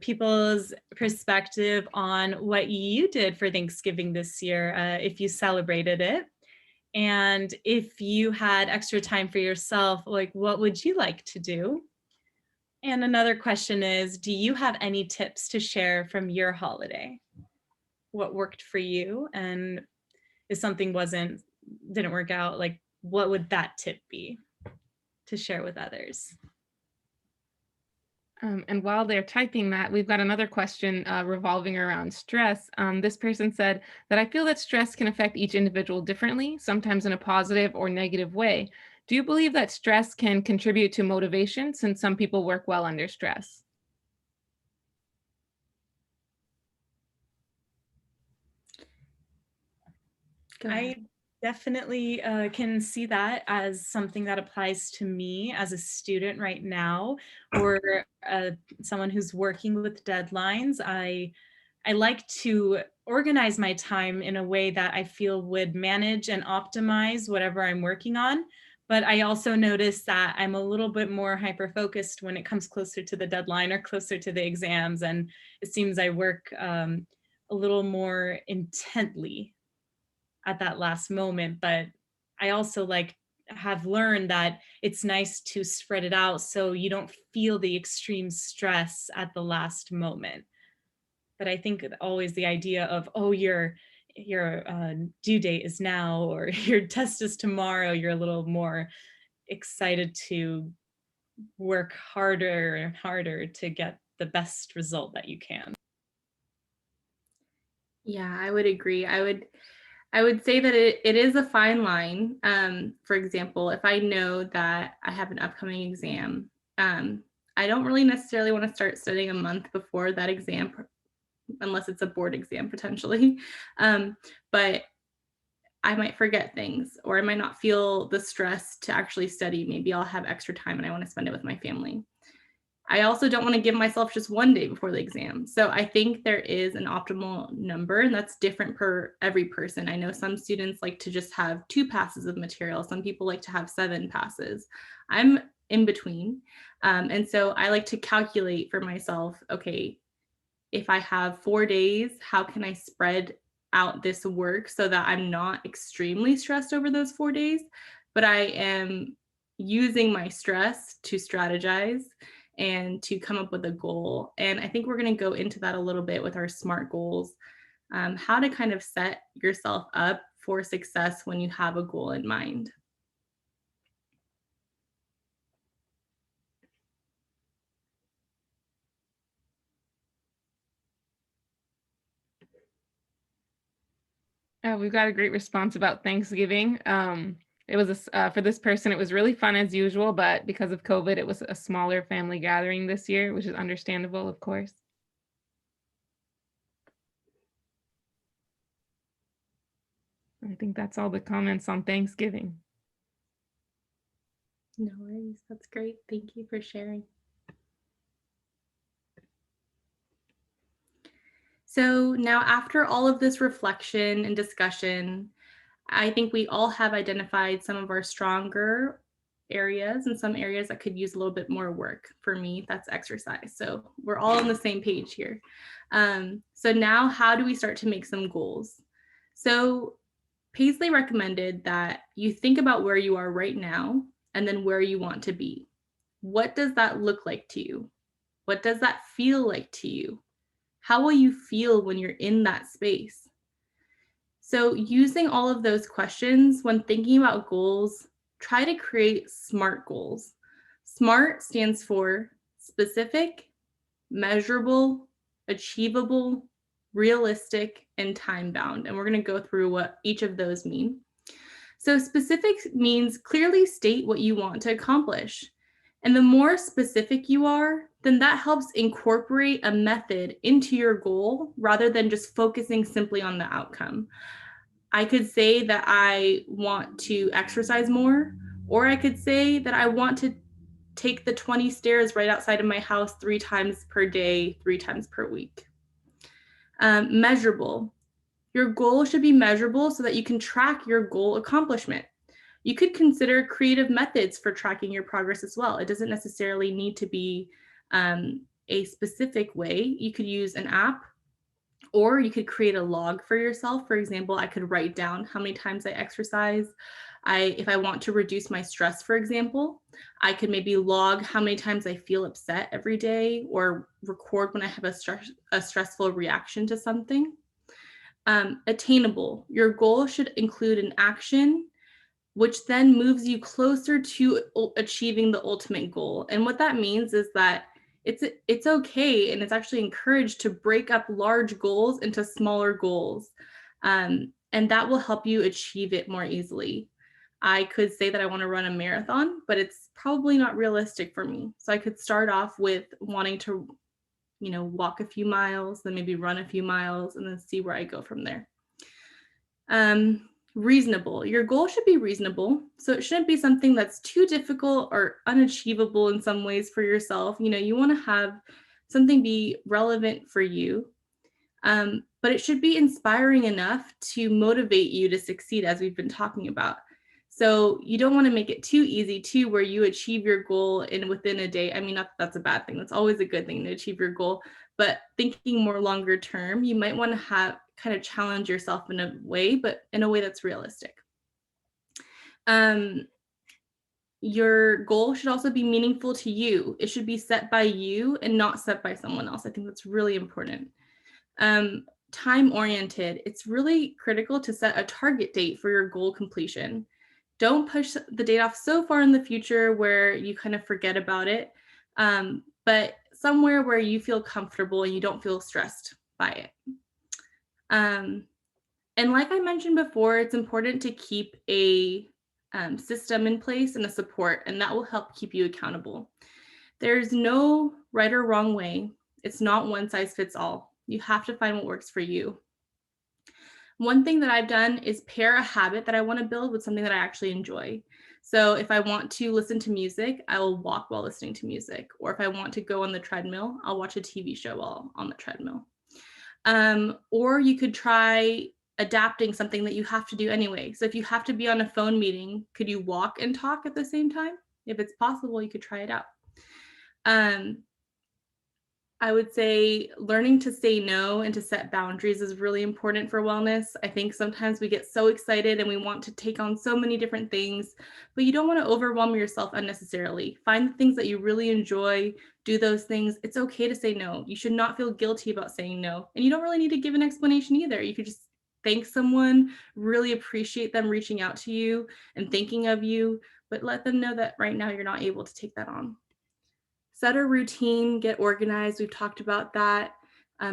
people's perspective on what you did for Thanksgiving this year, if you celebrated it. And if you had extra time for yourself, like what would you like to do? And another question is, do you have any tips to share from your holiday? What worked for you? And if something didn't work out, like what would that tip be to share with others? And while they're typing that, we've got another question revolving around stress. This person said that I feel that stress can affect each individual differently, sometimes in a positive or negative way. Do you believe that stress can contribute to motivation since some people work well under stress? I definitely can see that as something that applies to me as a student right now, or someone who's working with deadlines. I like to organize my time in a way that I feel would manage and optimize whatever I'm working on. But I also notice that I'm a little bit more hyper-focused when it comes closer to the deadline or closer to the exams. And it seems I work a little more intently at that last moment. But I also have learned that it's nice to spread it out so you don't feel the extreme stress at the last moment. But I think always the idea of, oh, your due date is now, or your test is tomorrow, you're a little more excited to work harder and harder to get the best result that you can. Yeah, I would agree. I would say that it is a fine line. For example, if I know that I have an upcoming exam, I don't really necessarily want to start studying a month before that exam, unless it's a board exam potentially. But I might forget things, or I might not feel the stress to actually study. Maybe I'll have extra time and I want to spend it with my family. I also don't want to give myself just one day before the exam. So I think there is an optimal number, and that's different per every person. I know some students like to just have 2 passes of material. Some people like to have 7 passes. I'm in between. And so I like to calculate for myself, okay, if I have 4 days, how can I spread out this work so that I'm not extremely stressed over those 4 days, but I am using my stress to strategize and to come up with a goal. And I think we're going to go into that a little bit with our SMART goals, how to kind of set yourself up for success when you have a goal in mind. We've got a great response about Thanksgiving. It was for this person, it was really fun as usual, but because of COVID, it was a smaller family gathering this year, which is understandable, of course. I think that's all the comments on Thanksgiving. No worries. That's great. Thank you for sharing. So now, after all of this reflection and discussion, I think we all have identified some of our stronger areas and some areas that could use a little bit more work. For me, that's exercise. So we're all on the same page here. So now, how do we start to make some goals? So Paisley recommended that you think about where you are right now and then where you want to be. What does that look like to you? What does that feel like to you? How will you feel when you're in that space? So using all of those questions when thinking about goals, try to create SMART goals. SMART stands for specific, measurable, achievable, realistic, and time bound. And we're going to go through what each of those mean. So specific means clearly state what you want to accomplish. And the more specific you are, then that helps incorporate a method into your goal rather than just focusing simply on the outcome. I could say that I want to exercise more, or I could say that I want to take the 20 stairs right outside of my house 3 times per day, 3 times per week. Measurable. Your goal should be measurable so that you can track your goal accomplishment. You could consider creative methods for tracking your progress as well. It doesn't necessarily need to be a specific way. You could use an app, or you could create a log for yourself. For example, I could write down how many times I exercise. If I want to reduce my stress, for example, I could maybe log how many times I feel upset every day, or record when I have a stressful reaction to something. Attainable. Your goal should include an action, which then moves you closer to achieving the ultimate goal. And what that means is that it's okay, and it's actually encouraged to break up large goals into smaller goals. And that will help you achieve it more easily. I could say that I want to run a marathon, but it's probably not realistic for me. So I could start off with wanting to, walk a few miles, then maybe run a few miles, and then see where I go from there. Reasonable. Your goal should be reasonable. So it shouldn't be something that's too difficult or unachievable in some ways for yourself. You want to have something be relevant for you, but it should be inspiring enough to motivate you to succeed, as we've been talking about. So you don't want to make it too easy too, where you achieve your goal within a day. I mean, not that that's a bad thing. That's always a good thing to achieve your goal. But thinking more longer term, you might want to kind of challenge yourself in a way, but in a way that's realistic. Your goal should also be meaningful to you. It should be set by you and not set by someone else. I think that's really important. Time oriented. It's really critical to set a target date for your goal completion. Don't push the date off so far in the future where you kind of forget about it, but somewhere where you feel comfortable and you don't feel stressed by it. And like I mentioned before, it's important to keep a system in place and a support, and that will help keep you accountable. There's no right or wrong way. It's not one size fits all. You have to find what works for you. One thing that I've done is pair a habit that I want to build with something that I actually enjoy. So if I want to listen to music, I will walk while listening to music. Or if I want to go on the treadmill, I'll watch a TV show while on the treadmill. Or you could try adapting something that you have to do anyway. So if you have to be on a phone meeting, could you walk and talk at the same time? If it's possible, you could try it out. I would say learning to say no and to set boundaries is really important for wellness. I think sometimes we get so excited and we want to take on so many different things, but you don't want to overwhelm yourself unnecessarily. Find the things that you really enjoy, do those things. It's okay to say no. You should not feel guilty about saying no. And you don't really need to give an explanation either. You could just thank someone, really appreciate them reaching out to you and thinking of you, but let them know that right now you're not able to take that on. Set a routine, get organized. We've talked about that.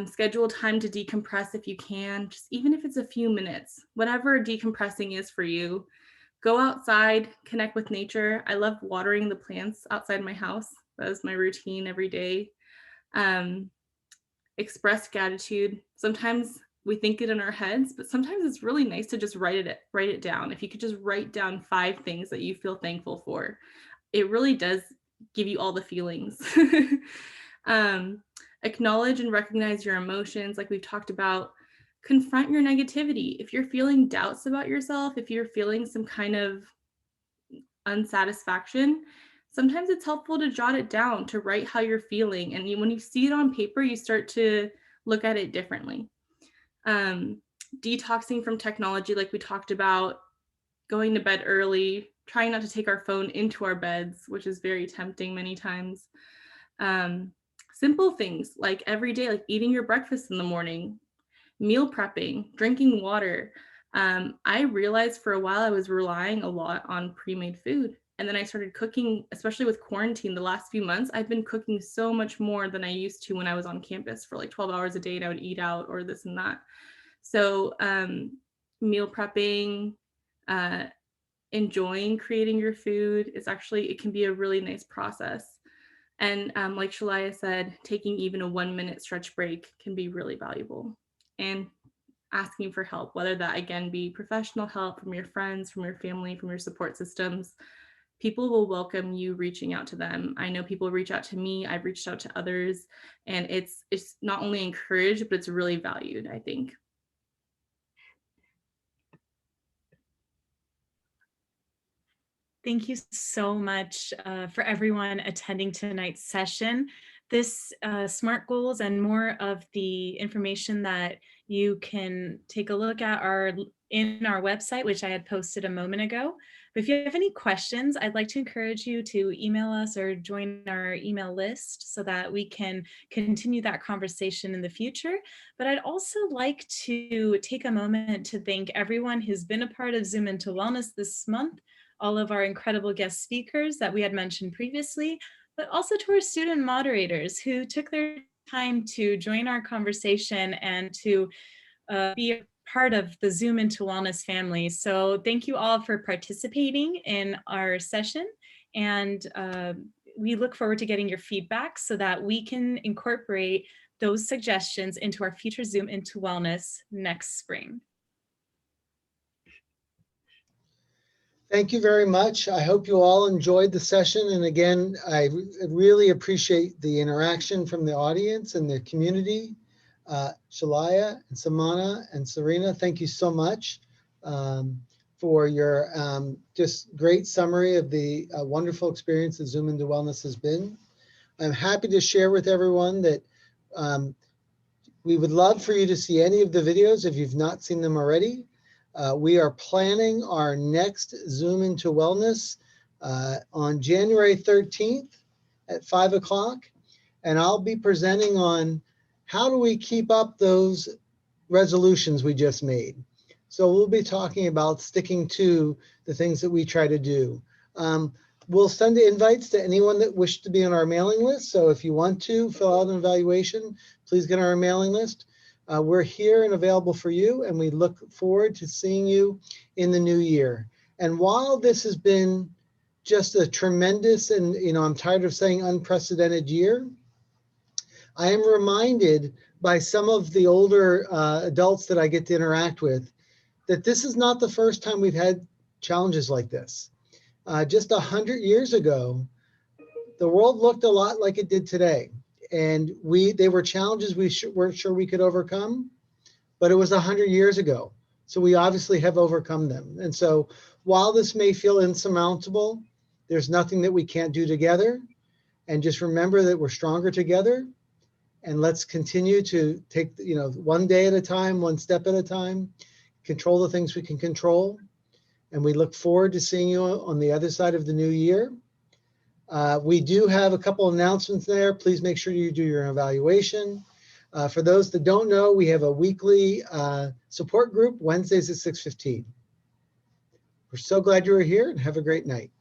Schedule time to decompress if you can, just even if it's a few minutes, whatever decompressing is for you. Go outside, connect with nature. I love watering the plants outside my house. That is my routine every day. Express gratitude. Sometimes we think it in our heads, but sometimes it's really nice to just write it down. If you could just write down 5 things that you feel thankful for, it really does give you all the feelings. Acknowledge and recognize your emotions, like we've talked about. Confront your negativity. If you're feeling doubts about yourself, if you're feeling some kind of unsatisfaction, sometimes it's helpful to jot it down, to write how you're feeling. And when you see it on paper, you start to look at it differently. Detoxing from technology, like we talked about, going to bed early, trying not to take our phone into our beds, which is very tempting many times. Simple things like every day, like eating your breakfast in the morning, meal prepping, drinking water. I realized for a while I was relying a lot on pre-made food. And then I started cooking, especially with quarantine the last few months. I've been cooking so much more than I used to when I was on campus for like 12 hours a day, and I would eat out or this and that. So meal prepping, enjoying creating your food is actually, it can be a really nice process. And like Shalaya said, taking even a 1-minute stretch break can be really valuable. And asking for help, whether that again be professional help from your friends, from your family, from your support systems. People will welcome you reaching out to them. I know people reach out to me, I've reached out to others, and it's not only encouraged, but it's really valued, I think. Thank you so much for everyone attending tonight's session. This SMART goals and more of the information that you can take a look at are in our website, which I had posted a moment ago. But if you have any questions, I'd like to encourage you to email us or join our email list so that we can continue that conversation in the future. But I'd also like to take a moment to thank everyone who's been a part of Zoom into Wellness this month, all of our incredible guest speakers that we had mentioned previously, but also to our student moderators who took their time to join our conversation and to be a part of the Zoom into Wellness family. So thank you all for participating in our session. And we look forward to getting your feedback so that we can incorporate those suggestions into our future Zoom into Wellness next spring. Thank you very much. I hope you all enjoyed the session. And again, I really appreciate the interaction from the audience and the community. Shalaya and Samana and Serena, thank you so much for your just great summary of the wonderful experience that Zoom into Wellness has been. I'm happy to share with everyone that we would love for you to see any of the videos if you've not seen them already. We are planning our next Zoom into Wellness on January 13th at 5 o'clock. And I'll be presenting on how do we keep up those resolutions we just made. So we'll be talking about sticking to the things that we try to do. We'll send invites to anyone that wishes to be on our mailing list. So if you want to fill out an evaluation, please get on our mailing list. We're here and available for you, and we look forward to seeing you in the new year. And while this has been just a tremendous and, I'm tired of saying unprecedented year, I am reminded by some of the older adults that I get to interact with that this is not the first time we've had challenges like this. Just 100 years ago, the world looked a lot like it did today. And they were challenges we weren't sure we could overcome, but it was 100 years ago. So we obviously have overcome them. And so while this may feel insurmountable, there's nothing that we can't do together. And just remember that we're stronger together. And let's continue to take, one day at a time, one step at a time, control the things we can control. And we look forward to seeing you on the other side of the new year. We do have a couple announcements there. Please make sure you do your evaluation. For those that don't know, we have a weekly support group, Wednesdays at 6:15. We're so glad you were here, and have a great night.